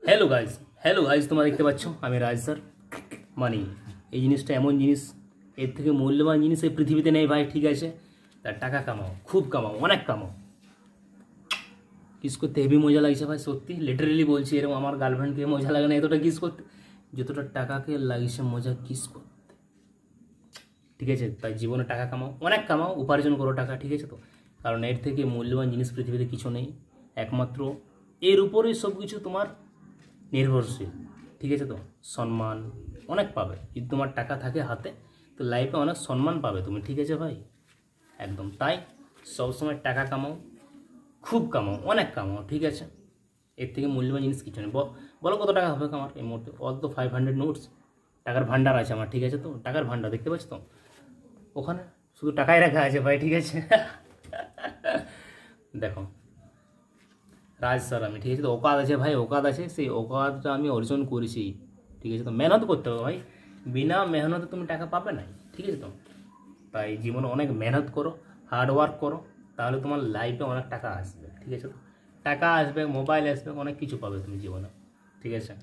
Hello guys তোমরা দেখতে পাচ্ছ আমি রাজ স্যার। মানি এই জিনিসটা এমন জিনিস, এর থেকে মূল্যবান জিনিস এই পৃথিবীতে নেই ভাই। ঠিক আছে, তার টাকা কামাও, খুব কামাও, অনেক কামাও। কিস করতে হেভি মজা লাগছে ভাই, সত্যি লিটারেলি বলছি। এরকম আমার গার্লফ্রেন্ডকে মজা লাগে না এতটা কিস করতে, যতটা টাকাকে লাগছে মজা কিস করতে। ঠিক আছে, তাই জীবনে টাকা কামাও, অনেক কামাও, উপার্জন করো টাকা। ঠিক আছে তো, কারণ এর থেকে মূল্যবান জিনিস পৃথিবীতে কিছু নেই। একমাত্র এর উপরেই সব কিছু তোমার নির্ভরশীল। ঠিক আছে তো, সম্মান অনেক পাবে যদি তোমার টাকা থাকে হাতে, তো লাইফে অনেক সম্মান পাবে তুমি। ঠিক আছে ভাই, একদম তাই সবসময় টাকা কামাও, খুব কামাও, অনেক কামাও। ঠিক আছে, এর থেকে মূল্যবান জিনিস কিছু নেই। বলো কত টাকা হবে আমার এই মুহূর্তে? অল তো 500 নোটস, টাকার ভান্ডার আছে আমার। ঠিক আছে তো, টাকার ভান্ডার দেখতে পাচ্ছ তো, ওখানে শুধু টাকাই রাখা আছে ভাই। ঠিক আছে দেখো রাজ স্যার আমি, ঠিক আছে তো, ওকাদ আছে ভাই, ওকাদ আছে, সেই ওকাদটা আমি অর্জন করেছি। ঠিক আছে তো, মেহনত করতে হবে ভাই, বিনা মেহনতে তুমি টাকা পাবে না। ঠিক আছে তো, তাই জীবনে অনেক মেহনত করো, হার্ড ওয়ার্ক করো, তাহলে তোমার লাইফে অনেক টাকা আসবে। ঠিক আছে তো, টাকা আসবে, মোবাইল আসবে, অনেক কিছু পাবে তুমি জীবনে। ঠিক আছে,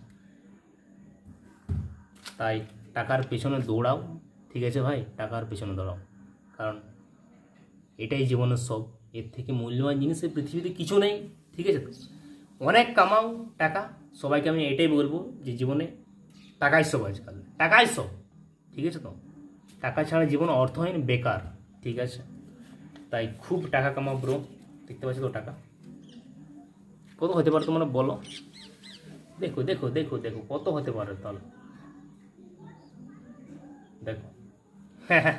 তাই টাকার পেছনে দৌড়াও। ঠিক আছে ভাই, টাকার পেছনে দৌড়াও, কারণ এটাই জীবনের সব। এর থেকে মূল্যবান জিনিস এই পৃথিবীতে কিছু নেই। ঠিক আছে তো, অনেক কামাও টাকা। সবাইকে আমি এটাই বলবো যে জীবনে টাকাই সব, আজকাল টাকাই সব। ঠিক আছে তো, টাকা ছাড়া জীবন অর্থহীন, বেকার। ঠিক আছে, তাই খুব টাকা কামাও ব্রো। দেখতে পাচ্ছ তো টাকা কত হতে পারে তোমরা বলো? দেখো দেখো দেখো দেখো কত হতে পারে তাহলে, দেখো হ্যাঁ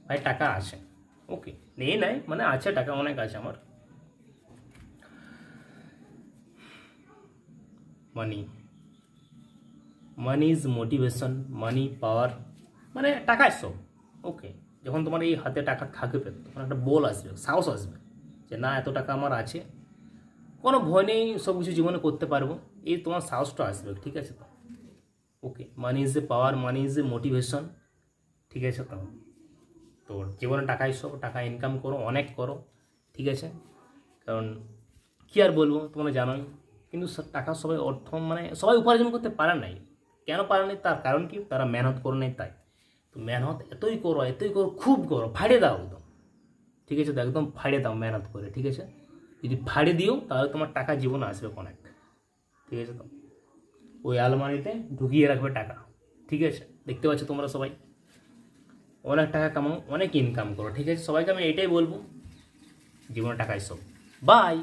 ভাই টাকা আছে, ওকে, নেই নাই মানে আছে, টাকা অনেক আছে আমার। মানি ইজ মোটিভেশন, মানি পাওয়ার, মানে টাকায় সব। ওকে, যখন তোমার এই হাতে টাকা থাকবে তখন একটা বল আসবে, সাহস আসবে যে না এত টাকা আমার আছে, কোনো ভয় নেই, সব কিছু জীবনে করতে পারবো, এই তোমার সাহসটা আসবে। ঠিক আছে তো, okay, money is a power, money is a motivation. ঠিক আছে তো, তো জীবনে টাকাই সব, টাকা ইনকাম করো, অনেক করো। ঠিক আছে, কারণ কী আর বলবো, তোমরা জানোই। কিন্তু টাকা সবাই অর্থ মানে সবাই উপার্জন করতে পারে নাই। কেন পারে নাই? তার কারণ কি? তারা মেহনত করে নাই। তাই তো মেহনত এতই করো, খুব করো, ফাড়ে দাও একদম। ঠিক আছে তো, একদম ফাড়ে দাও মেহনত করে। ঠিক আছে, যদি ফাড়ে দিও তাহলে তোমার টাকা জীবনে আসবে অনেক। ঠিক আছে তো, ওই আলমারিতে ঢুকিয়ে রাখবে টাকা। ঠিক আছে, দেখতে পাচ্ছ তোমরা সবাই, অনেক টাকা কামাও, অনেক ইনকাম করো। ঠিক আছে, সবাইকে আমি এটাই বলবো, জীবনে টাকাই সব। বাই।